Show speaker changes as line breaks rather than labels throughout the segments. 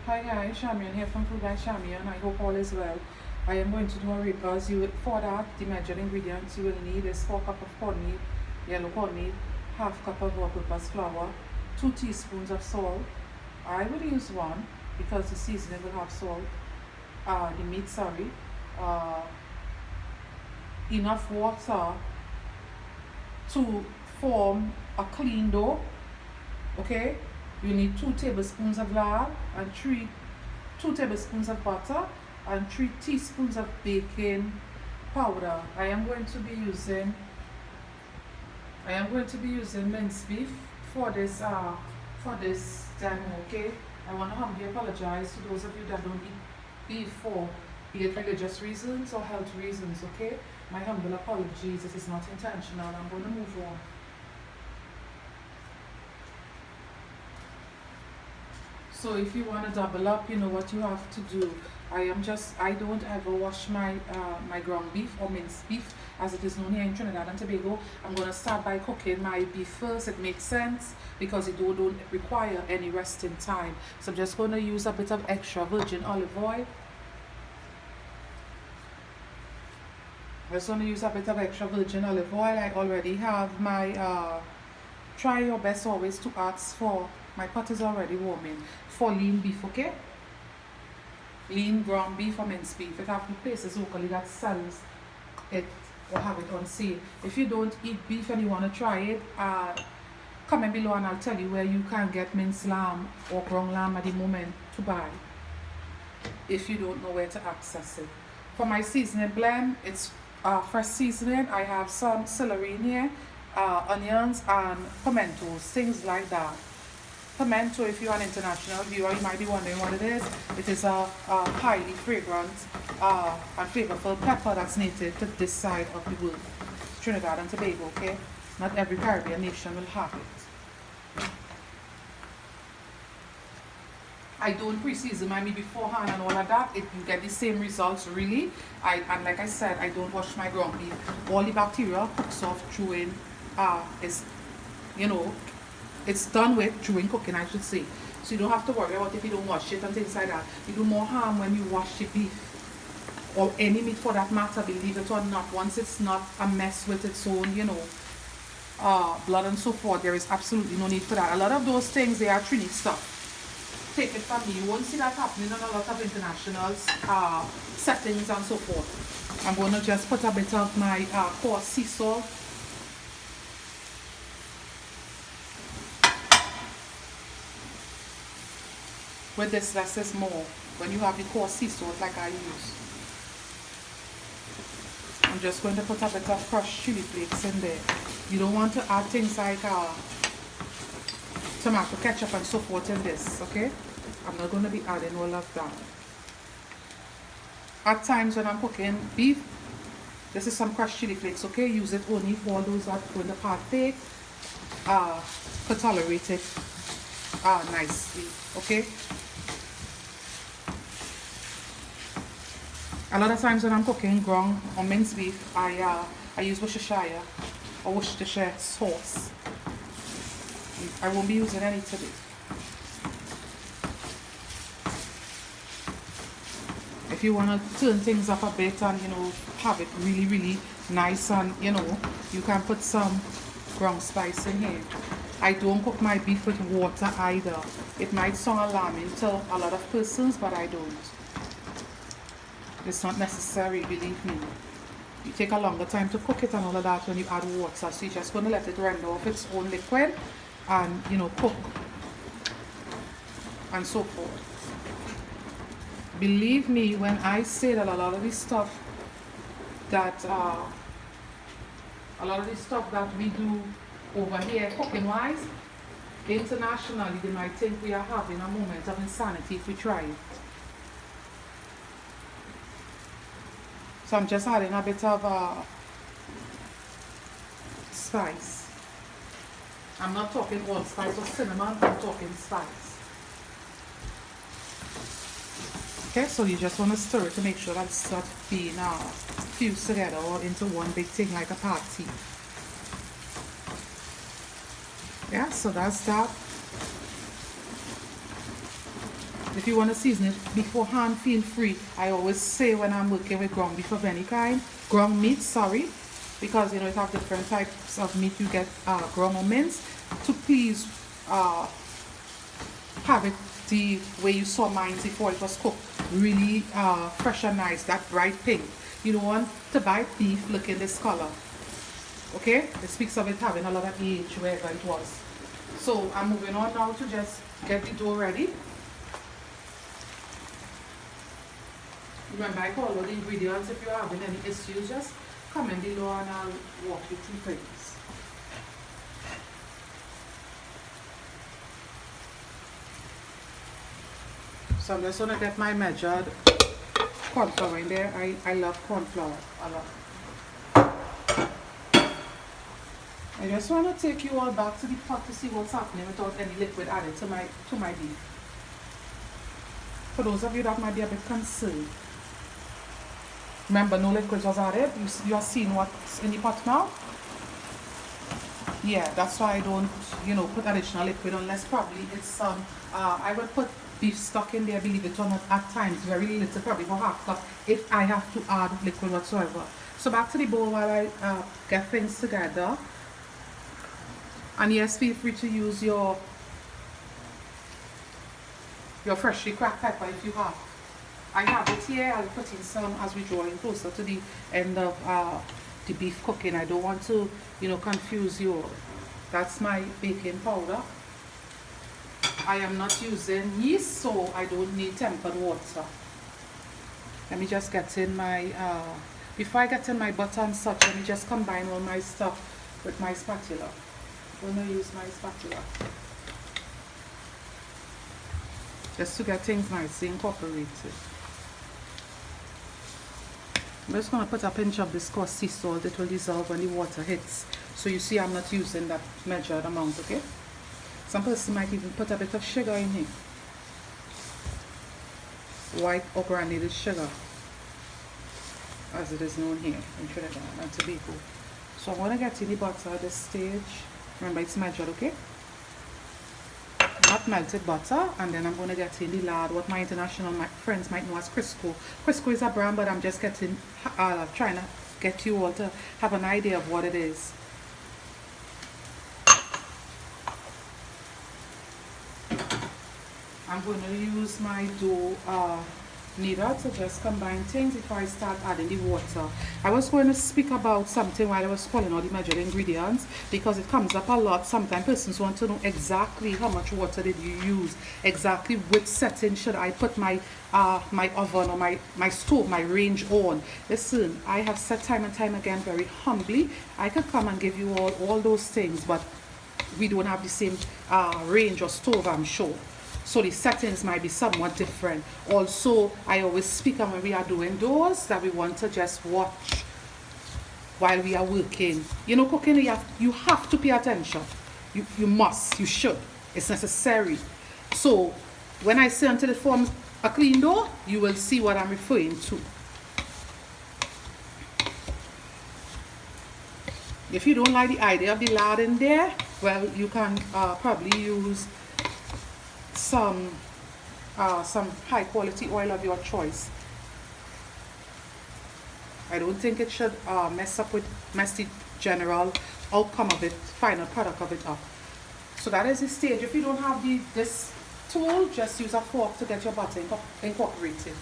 Hi guys, Chamion here from Food by Chamion. I hope all is well. I am going to do arepas. For that, the measured ingredients you will need is 4 cup of cornmeal, yellow cornmeal, half cup of all-purpose flour, 2 teaspoons of salt. I will use one because the seasoning will have salt. The meat, sorry. Uh, Enough water to form a clean dough. Okay, you need 2 tablespoons of lard and 2 tablespoons of butter and 3 teaspoons of baking powder. I am going to be using minced beef for this demo. Okay, I want to humbly apologize to those of you that don't eat beef for either religious reasons or health reasons. Okay, my humble apologies. It is not intentional. I'm going to move on. So if you want to double up, you know what you have to do. I don't ever wash my ground beef or minced beef as it is known here in Trinidad and Tobago. I'm going to start by cooking my beef first. It makes sense because it don't require any resting time. So I'm just going to use a bit of extra virgin olive oil. I already have my try your best always to ask for, my pot is already warming, for lean beef. Okay, lean ground beef or minced beef. It have the places locally that sells it or have it on sale. If you don't eat beef and you want to try it, comment below and I'll tell you where you can get minced lamb or ground lamb at the moment to buy, if you don't know where to access it. For my seasoning blend, it's fresh seasoning. I have some celery in here, onions and pimentos, things like that. Pimento, if you're an international viewer, you might be wondering what it is. It is a highly fragrant and flavorful pepper that's native to this side of the world, Trinidad and Tobago. Okay, not every Caribbean nation will have it. I don't pre-season my meat beforehand and all of that. You get the same results really. And like I said, I don't wash my ground beef. All the bacteria cooks off chewing. Is you know, it's done with during cooking, I should say. So you don't have to worry about if you don't wash it and things like that. You do more harm when you wash the beef or any meat for that matter, believe it or not. Once it's not a mess with its own, blood and so forth, there is absolutely no need for that. A lot of those things, they are Trini stuff. Take it from me, you won't see that happening in a lot of international settings and so forth. I'm going to just put a bit of my coarse sea salt. With this, less is more. When you have the coarse sea salt like I use, I'm just going to put a bit of crushed chili flakes in there. You don't want to add things like tomato ketchup and so forth in this. Okay, I'm not going to be adding all of that. At times when I'm cooking beef, this is some crushed chili flakes. Okay, use it only for those that go in the partake could tolerate it nicely. Okay, a lot of times when I'm cooking ground or minced beef, I use Worcestershire or Worcestershire sauce. I won't be using any today. If you want to turn things up a bit and have it really really nice and you can put some ground spice in here. I don't cook my beef with water either. It might sound alarming to a lot of persons, but I don't. It's not necessary, believe me. You take a longer time to cook it and all of that when you add water. So you're just going to let it render off its own liquid and cook and so forth. Believe me when I say that a lot of this stuff that we do over here cooking wise, internationally they might think we are having a moment of insanity if we try it. So I'm just adding a bit of spice. I'm not talking allspice or cinnamon, I'm talking spice. Okay, so you just want to stir it to make sure that it's not being fused together or into one big thing like a party. Yeah, so that's that. If you want to season it beforehand, feel free. I always say when I'm working with ground beef of any kind, ground meat, sorry, because you know it have different types of meat you get ground or mince, to please have it the way you saw mine before it was cooked, really fresh and nice, that bright pink. You don't want to buy beef looking this color. Okay, it speaks of it having a lot of age wherever it was. So I'm moving on now to just get the dough ready. Remember, I call all the ingredients. If you're having any issues, just comment below and I'll walk you through things. So I'm just going to get my measured corn flour in there. I love corn flour a lot. I just want to take you all back to the pot to see what's happening without any liquid added to my beef. For those of you that might be a bit concerned, remember, no liquid was added. You are seeing what's in the pot now. Yeah, that's why I don't, you know, put additional liquid unless probably it's some. I would put beef stock in there, believe it or not, at times, very little, probably for half cup, if I have to add liquid whatsoever. So back to the bowl while I get things together. And yes, feel free to use your freshly cracked pepper if you have. I have it here. I'll put in some as we draw in closer to the end of the beef cooking. I don't want to, you know, confuse you all. That's my baking powder. I am not using yeast, so I don't need tempered water. Let me just get in my, before I get in my butter and such, let me just combine all my stuff with my spatula. I'm going to use my spatula just to get things nicely incorporated. I'm just going to put a pinch of this coarse sea salt. It will dissolve when the water hits. So you see I'm not using that measured amount, okay? Some person might even put a bit of sugar in here. White or granulated sugar, as it is known here in Trinidad and Tobago. So I'm going to get in the butter at this stage. Remember, it's measured, okay? Not melted butter. And then I'm going to get in the lard, what my international friends might know as Crisco. Crisco is a brand, but I'm just getting, trying to get you all to have an idea of what it is. I'm going to use my dough kneader to just combine things before I start adding the water. I was going to speak about something while I was calling all the measured ingredients, because it comes up a lot. Sometimes persons want to know exactly how much water did you use, exactly which setting should I put my my oven or my stove, my range on. Listen, I have said time and time again very humbly, I could come and give you all those things, but we don't have the same range or stove, I'm sure. So the settings might be somewhat different. Also, I always speak on when we are doing those that we want to just watch while we are working. You know, cooking, you have to pay attention. You must, you should. It's necessary. So when I say until it forms a clean dough, you will see what I'm referring to. If you don't like the idea of the lard in there, well, you can probably use some high quality oil of your choice. I don't think it should mess the general outcome of it, final product of it up. So that is the stage. If you don't have this tool, just use a fork to get your butter incorporated.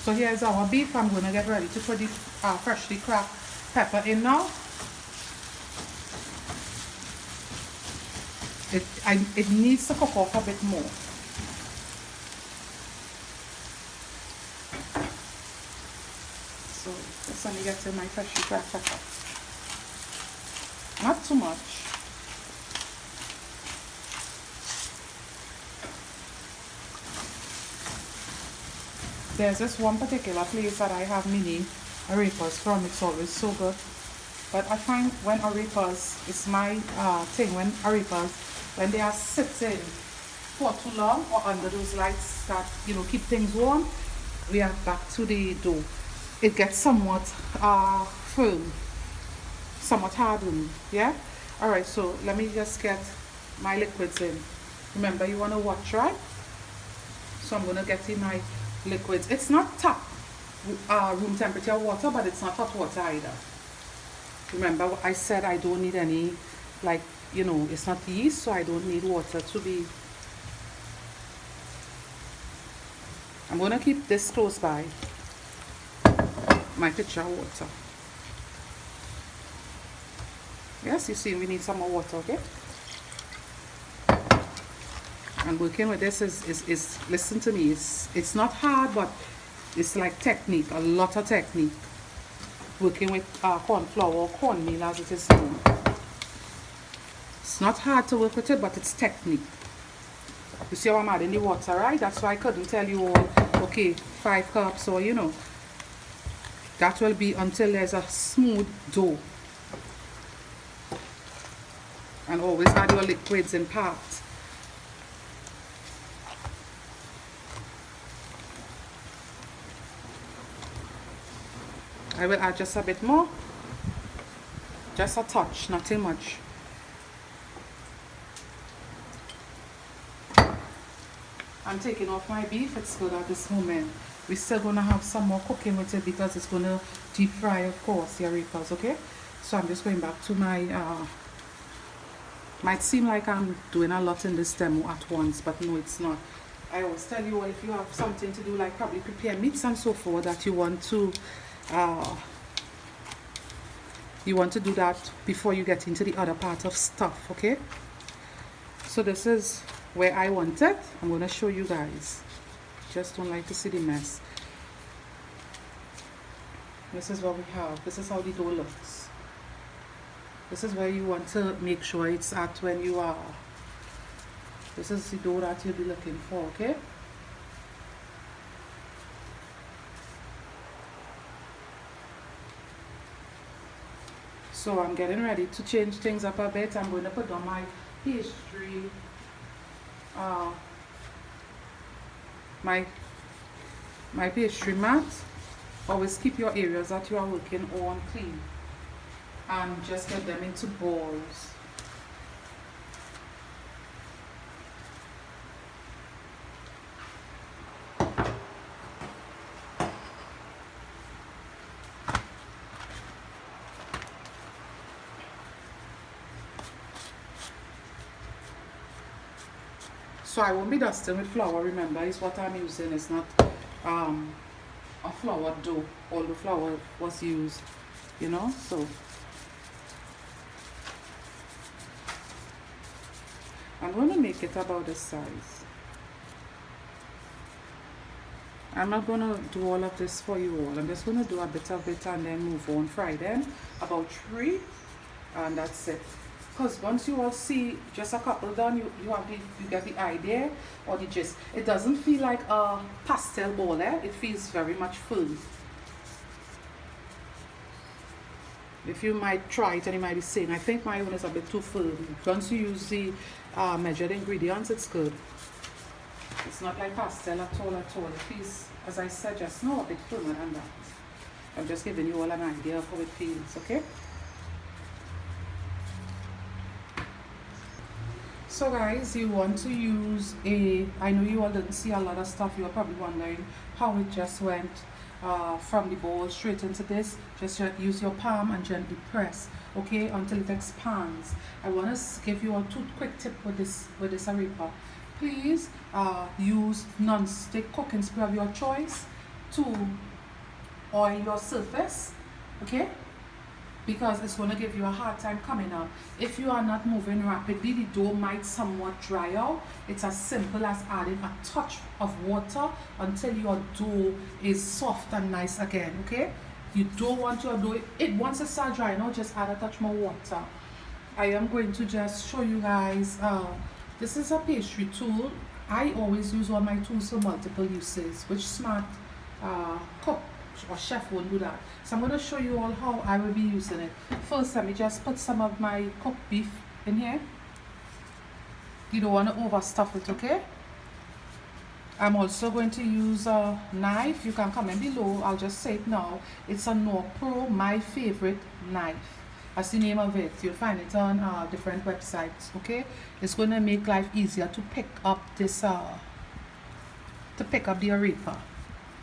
So here's our beef. I'm going to get ready to put the freshly cracked pepper in now. It needs to cook off a bit more. So just let me get in my freshly cracked pepper. Not too much. There's this one particular place that I have mini arepas from. It's always so good. But I find when arepas, it's my thing, when arepas, when they are sitting for too long or under those lights that, you know, keep things warm, we are back to the dough. It gets somewhat firm, somewhat hardened, yeah? Alright, so let me just get my liquids in. Remember, you want to watch, right? So I'm going to get in my liquids. It's not tap room temperature water, but it's not hot water either. Remember I said I don't need any, like, you know, it's not yeast, so I don't need water to be. I'm going to keep this close by my pitcher water. Yes, you see we need some more water, okay? And working with this is listen to me, it's not hard, but it's like technique, a lot of technique. Working with corn flour or cornmeal as it is known. It's not hard to work with it, but it's technique. You see how I'm adding the water, right? That's why I couldn't tell you all, okay, 5 cups or, you know. That will be until there's a smooth dough. And always add your liquids in parts. I will add just a bit more. Just a touch, nothing much. I'm taking off my beef. It's good at this moment. We're still going to have some more cooking with it because it's going to deep fry, of course, the arepas, okay? So I'm just going back to my, might seem like I'm doing a lot in this demo at once, but no, it's not. I always tell you, if you have something to do, like probably prepare meats and so forth, that you want to do that before you get into the other part of stuff, okay? So this is where I want it. I'm going to show you guys. Just don't like to see the mess. This is what we have. This is how the dough looks. This is where you want to make sure it's at when you are. This is the dough that you'll be looking for, okay? So I'm getting ready to change things up a bit. I'm going to put on my pastry, my pastry mat. Always keep your areas that you are working on clean and just get them into balls. So I won't be dusting with flour, remember, is what I'm using. It's not a flour dough. All the flour was used, you know, so I'm going to make it about this size. I'm not going to do all of this for you all. I'm just going to do a bit of it and then move on. Fry them about 3, and that's it. Because once you all see just a couple done, you get the idea or the gist. It doesn't feel like a pastel ball, eh? It feels very much firm. If you might try it and you might be saying, I think my own is a bit too firm. Once you use the measured ingredients, it's good. It's not like pastel at all at all. It feels, as I said just now, a bit firmer than that. I'm just giving you all an idea of how it feels, okay? So guys, you want to use I know you all didn't see a lot of stuff. You're probably wondering how it just went from the bowl straight into this. Just use your palm and gently press, okay, until it expands. I want to give you a 2 quick tip with this arepa. Please use non-stick cooking spray of your choice to oil your surface, okay? Because it's going to give you a hard time coming out. If you are not moving rapidly, the dough might somewhat dry out. It's as simple as adding a touch of water until your dough is soft and nice again, okay? You don't want your dough, once it starts drying out, just add a touch more water. I am going to just show you guys, this is a pastry tool. I always use all my tools for multiple uses, which smart cook or chef won't do that. So I'm going to show you all how I will be using it. First, let me just put some of my cooked beef in here. You don't want to overstuff it, okay? I'm also going to use a knife. You can comment below. I'll just say it now. It's a Pro, my favorite knife. That's the name of it. You'll find it on different websites. Okay, it's going to make life easier to pick up this the arepa.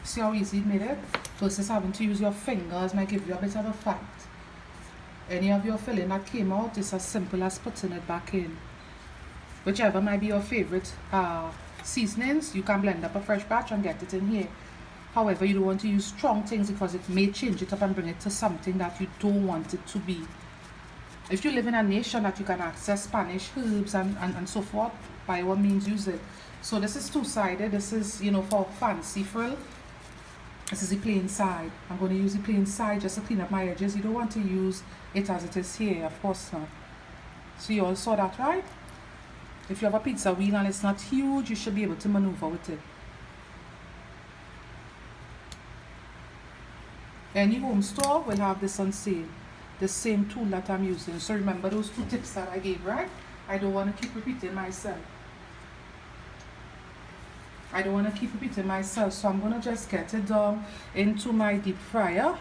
See how easy it made it? Versus having to use your fingers might give you a bit of a fight. Any of your filling that came out is as simple as putting it back in. Whichever might be your favorite seasonings, you can blend up a fresh batch and get it in here. However, you don't want to use strong things because it may change it up and bring it to something that you don't want it to be. If you live in a nation that you can access Spanish herbs and so forth, by all means use it. So this is two-sided. This is, you know, for fancy frill. This is the plain side. I'm going to use the plain side just to clean up my edges. You don't want to use it as it is here, of course not. So you all saw that, right? If you have a pizza wheel and it's not huge, you should be able to maneuver with it. Any home store will have this on sale. The same tool that I'm using. So remember those 2 tips that I gave, right? I don't want to keep repeating myself. So I'm going to just get it down into my deep fryer.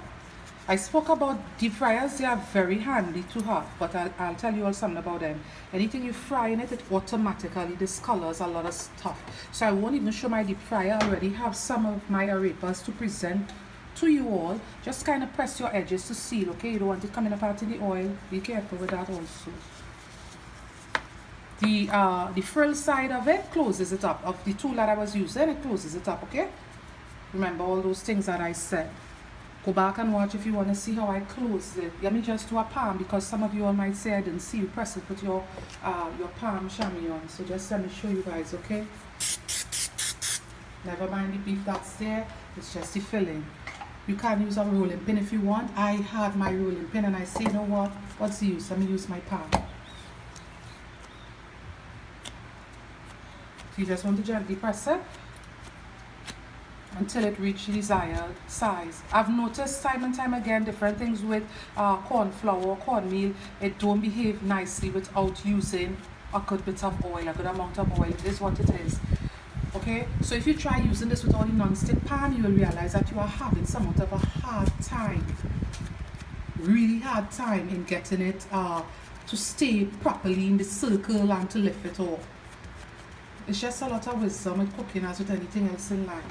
I spoke about deep fryers. They are very handy to have, but I'll tell you all something about them. Anything you fry in it, it automatically discolors a lot of stuff. So I won't even show my deep fryer. I already have some of my arepas to present to you all. Just kind of press your edges to seal, okay? You don't want it coming apart in the oil. Be careful with that also. The frill side of it closes it up. Of the tool that I was using, it closes it up, okay? Remember all those things that I said. Go back and watch if you want to see how I close it. Let me just do a palm because some of you all might say I didn't see you press it with your palm chamion. So just let me show you guys, okay? Never mind the beef that's there. It's just the filling. You can use a rolling pin if you want. I had my rolling pin and I say, you know what? What's the use? Let me use my palm. You just want to gently press it until it reaches the desired size. I've noticed time and time again different things with corn flour or cornmeal. It don't behave nicely without using a good bit of oil, a good amount of oil. It is what it is. Okay, so if you try using this with only non-stick pan, you will realize that you are having somewhat of a hard time, really hard time in getting it to stay properly in the circle and to lift it off. It's just a lot of wisdom with cooking as with anything else in life.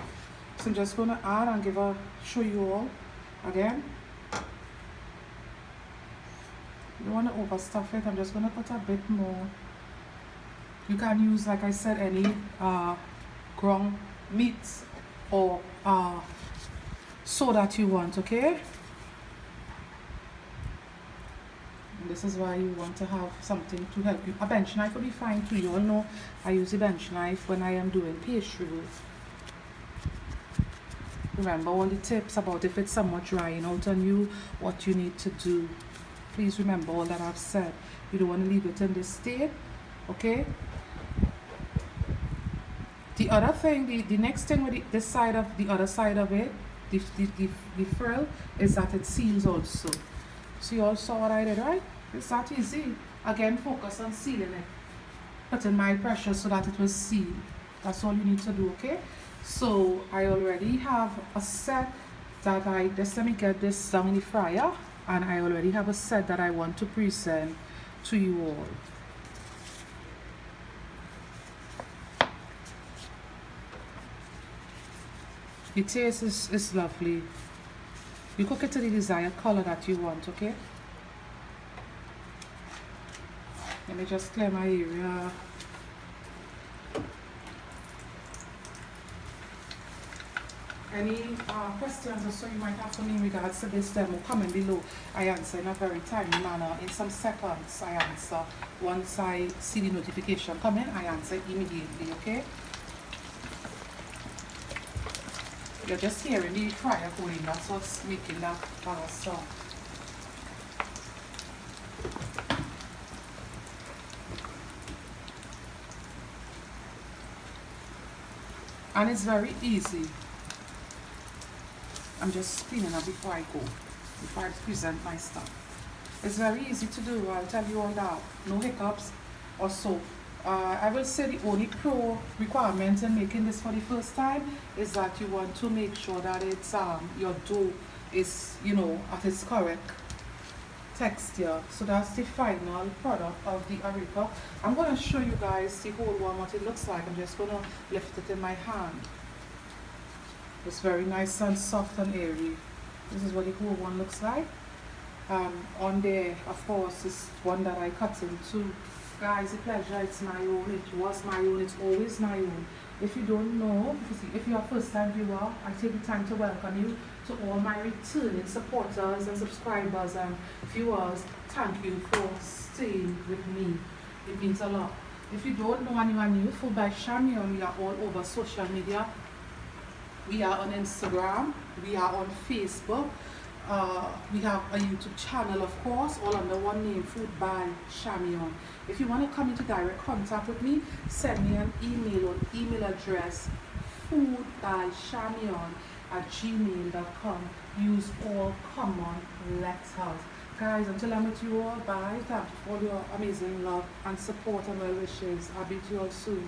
So I'm just going to add and show you all again. You don't want to overstuff it. I'm just going to put a bit more. You can use, like I said, any ground meats or so that you want, okay? And this is why you want to have something to help you. A bench knife will be fine too. You all know I use a bench knife when I am doing pastry rolls. Remember all the tips about if it's somewhat drying out on you, what you need to do. Please remember all that I've said. You don't want to leave it in this state, okay? The other thing, the next thing with the other side of it, the frill, is that it seals also. So you all saw what I did, right? It's that easy. Again, focus on sealing it. Put in mild pressure so that it will seal. That's all you need to do, okay? So I already have a set that let me get this down in the fryer, and I already have a set that I want to present to you all. The taste is lovely. You cook it to the desired color that you want, okay? Let me just clear my area. Any questions or so you might have for me in regards to this demo, comment below. I answer in a very timely manner. In some seconds, I answer. Once I see the notification come in, I answer immediately, okay? You're just hearing the fryer going, that's what's making that sound. And it's very easy. I'm just cleaning up before I go, before I present my stuff. It's very easy to do, I'll tell you all that. No hiccups or so. I will say the only pro requirement in making this for the first time is that you want to make sure that it's your dough is, you know, at its correct texture. So that's the final product of the arepa. I'm going to show you guys the whole one, what it looks like. I'm just going to lift it in my hand. It's very nice and soft and airy. This is what the whole one looks like. On there, of course, is one that I cut into. Guys, a pleasure. It's my own. It was my own. It's always my own. If you don't know, if you're a first time viewer, I take the time to welcome you to all my returning supporters and subscribers and viewers. Thank you for staying with me. It means a lot. If you don't know and you are new, Food by Chamion, we are all over social media. We are on Instagram, we are on Facebook, we have a YouTube channel, of course, all under one name, Food by Chamion. If you want to come into direct contact with me, send me an email on email address foodbychamion@gmail.com. Use all common letters. Guys, until I'm with you all, bye. Thank you for all your amazing love and support and well wishes. I'll be to you all soon.